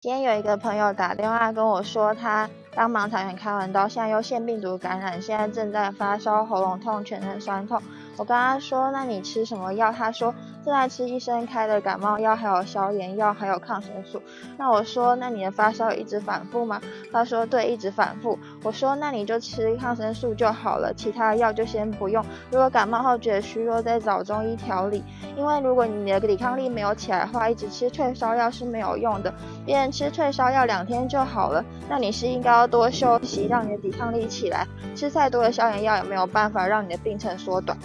今天有一个朋友打电话跟我说，他刚盲肠炎开完刀，现在又腺病毒感染，现在正在发烧、喉咙痛、全身酸痛。我跟他说，那你吃什么药？他说正在吃医生开的感冒药，还有消炎药，还有抗生素。那我说，那你的发烧一直反复吗？他说对，一直反复。我说那你就吃抗生素就好了，其他的药就先不用。如果感冒后觉得虚弱，再找中医调理。因为如果你的抵抗力没有起来的话，一直吃退烧药是没有用的。别人吃退烧药2天就好了，那你是应该要多休息，让你的抵抗力起来。吃太多的消炎药也没有办法让你的病程缩短。